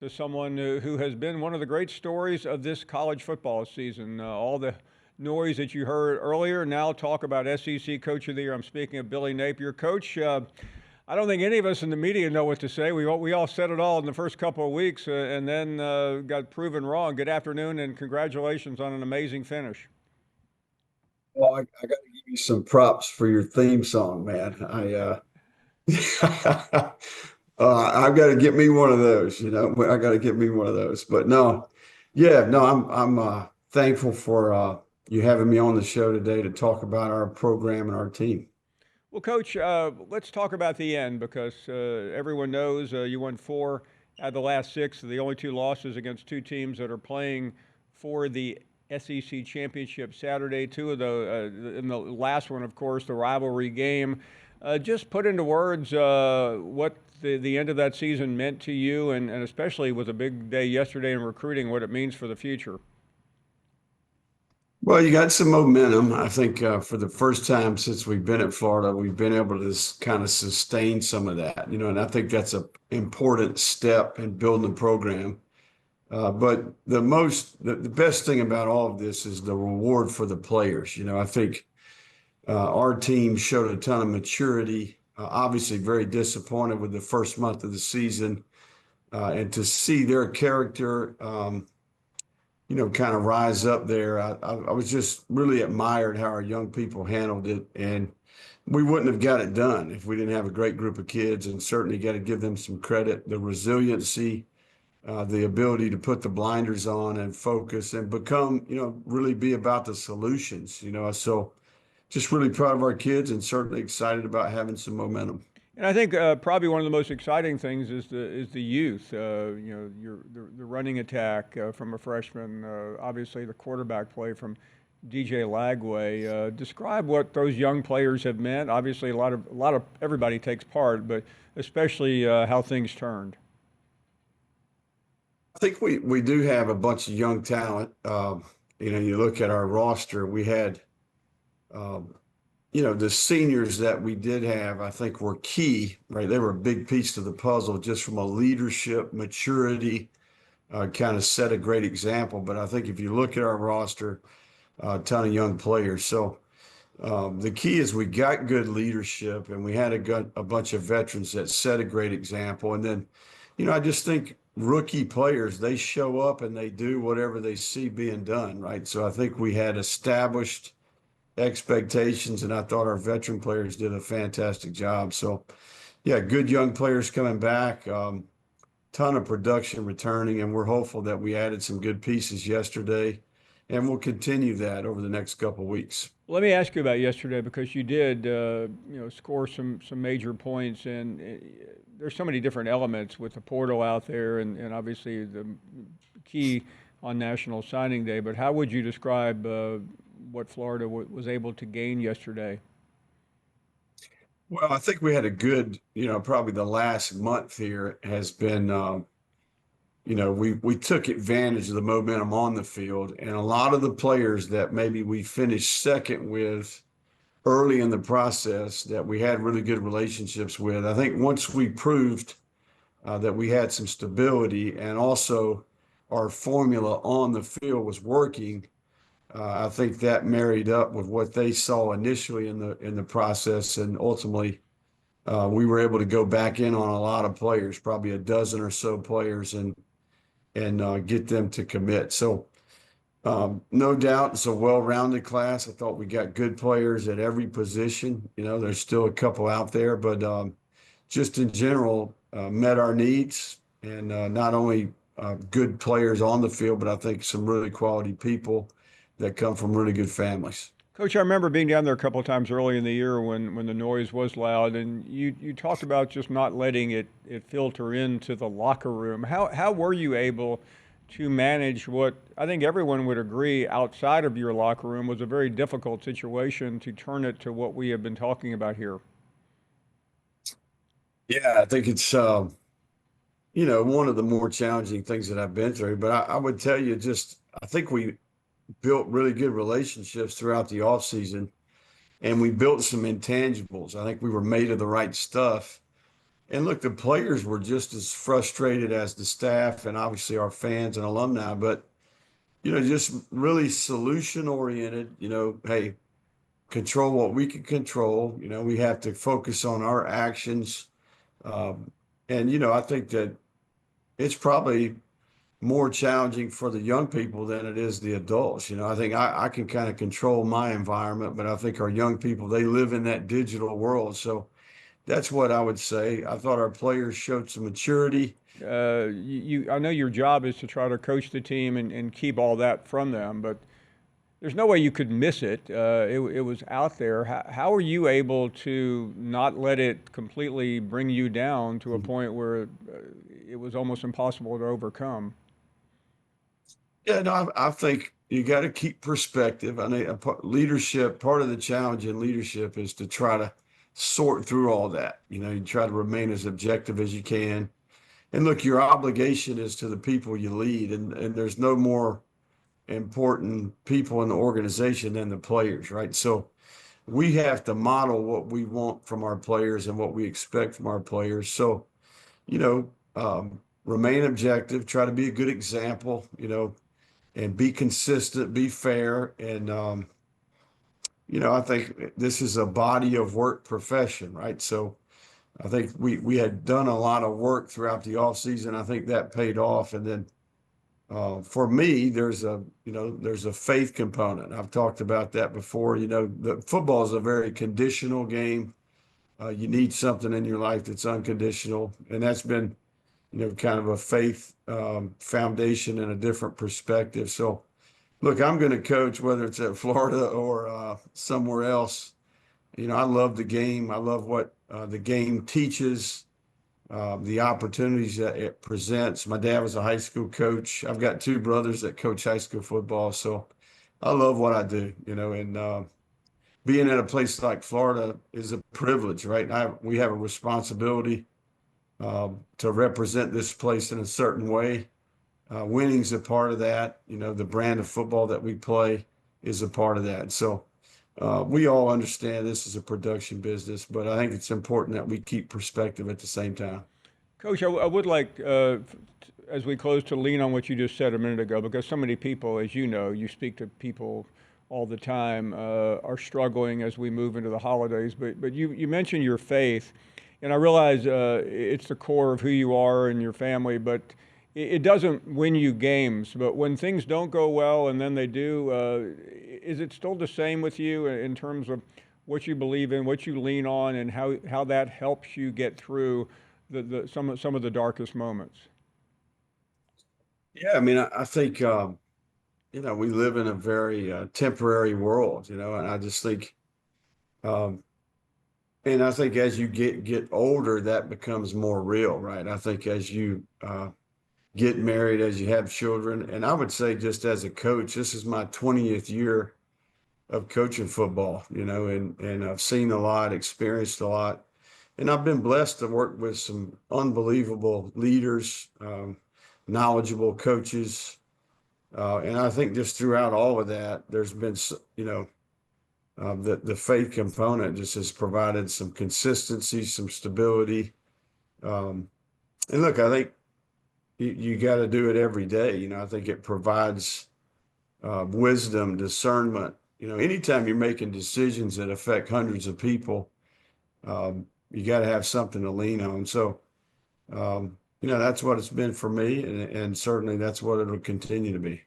To someone who has been one of the great stories of this college football season. All the noise that you heard earlier, now talk about SEC Coach of the Year. I'm speaking of Billy Napier. Coach, I don't think any of us in the media know what to say. We all said it all in the first couple of weeks and then got proven wrong. Good afternoon and congratulations on an amazing finish. Well, I got to give you some props for your theme song, man. I've got to get me one of those, I got to get me one of those. But no, yeah, no, I'm thankful for you having me on the show today to talk about our program and our team. Well, Coach, let's talk about the end because everyone knows you won four out of the last six. The only two losses against two teams that are playing for the SEC championship Saturday. Two of the in the last one, of course, the rivalry game. Just put into words what the end of that season meant to you, and especially with a big day yesterday in recruiting, what it means for the future. Well, you got some momentum. I think for the first time since we've been at Florida, we've been able to kind of sustain some of that, and I think that's an important step in building the program. But the best thing about all of this is the reward for the players. I think our team showed a ton of maturity. Obviously, very disappointed with the first month of the season, and to see their character, kind of rise up there. I was just really admired how our young people handled it, and we wouldn't have got it done if we didn't have a great group of kids. And certainly got to give them some credit. The resiliency, the ability to put the blinders on and focus and become, really be about the solutions, So just really proud of our kids and certainly excited about having some momentum. And I think probably one of the most exciting things is the youth. The running attack from a freshman. Obviously, the quarterback play from DJ Lagway. Describe what those young players have meant. Obviously, a lot of everybody takes part, but especially how things turned. I think we do have a bunch of young talent. You look at our roster, we had, um, the seniors that we did have, I think were key, right? They were a big piece to the puzzle just from a leadership, maturity, kind of set a great example. But I think if you look at our roster, a ton of young players. So the key is we got good leadership and we had a bunch of veterans that set a great example. And then, I just think rookie players, they show up and they do whatever they see being done, right? So I think we had established expectations, and I thought our veteran players did a fantastic job. So, yeah, good young players coming back, ton of production returning, and we're hopeful that we added some good pieces yesterday, and we'll continue that over the next couple of weeks. Let me ask you about yesterday because you did, score some major points, and there's so many different elements with the portal out there, and obviously the key on National Signing Day. But how would you describe what Florida was able to gain yesterday? Well, I think we had a good, probably the last month here has been, we took advantage of the momentum on the field, and a lot of the players that maybe we finished second with early in the process that we had really good relationships with. I think once we proved that we had some stability and also our formula on the field was working, I think that married up with what they saw initially in the process, and ultimately we were able to go back in on a lot of players, probably a dozen or so players, and get them to commit. So no doubt it's a well-rounded class. I thought we got good players at every position. There's still a couple out there, but just in general, met our needs, and not only good players on the field, but I think some really quality people that come from really good families. Coach, I remember being down there a couple of times early in the year when the noise was loud, and you talked about just not letting it filter into the locker room. How were you able to manage what I think everyone would agree outside of your locker room was a very difficult situation to turn it to what we have been talking about here? Yeah, I think it's one of the more challenging things that I've been through. But I would tell you, just I think we built really good relationships throughout the off season, and we built some intangibles. I think we were made of the right stuff, And look, the players were just as frustrated as the staff and obviously our fans and alumni, but just really solution oriented, hey, control what we can control. We have to focus on our actions. Um, and, I think that it's probably more challenging for the young people than it is the adults. I think I can kind of control my environment, but I think our young people, they live in that digital world. So that's what I would say. I thought our players showed some maturity. I know your job is to try to coach the team and keep all that from them, but there's no way you could miss it. It was out there. How are you able to not let it completely bring you down to a point where it was almost impossible to overcome? Yeah, no, I think you got to keep perspective. I mean, leadership, part of the challenge in leadership is to try to sort through all that. You try to remain as objective as you can. And look, your obligation is to the people you lead, and there's no more important people in the organization than the players, right? So we have to model what we want from our players and what we expect from our players. So, remain objective, try to be a good example, and be consistent, be fair. And, I think this is a body of work profession, right? So I think we had done a lot of work throughout the off season. I think that paid off. And then for me, there's a faith component. I've talked about that before. The football is a very conditional game. You need something in your life that's unconditional, and that's been, kind of a faith foundation and a different perspective. So, look, I'm going to coach whether it's at Florida or somewhere else. I love the game. I love what the game teaches, the opportunities that it presents. My dad was a high school coach. I've got two brothers that coach high school football, so I love what I do. And being in a place like Florida is a privilege, right? We have a responsibility to represent this place in a certain way. Winning's a part of that. The brand of football that we play is a part of that. So we all understand this is a production business, but I think it's important that we keep perspective at the same time. Coach, I would like, as we close, to lean on what you just said a minute ago, because so many people, as you know, you speak to people all the time, are struggling as we move into the holidays. But you mentioned your faith, and I realize it's the core of who you are and your family, but it doesn't win you games. But when things don't go well and then they do, is it still the same with you in terms of what you believe in, what you lean on, and how that helps you get through some of the darkest moments? Yeah, I mean, I think we live in a very temporary world, and I just think, um, and I think as you get older, that becomes more real, right? I think as you get married, as you have children, and I would say just as a coach, this is my 20th year of coaching football, and I've seen a lot, experienced a lot, and I've been blessed to work with some unbelievable leaders, knowledgeable coaches. And I think just throughout all of that, there's been, the faith component just has provided some consistency, some stability. Um, and look, I think you got to do it every day. I think it provides wisdom, discernment. Anytime you're making decisions that affect hundreds of people, you got to have something to lean on. So, that's what it's been for me, and certainly that's what it'll continue to be.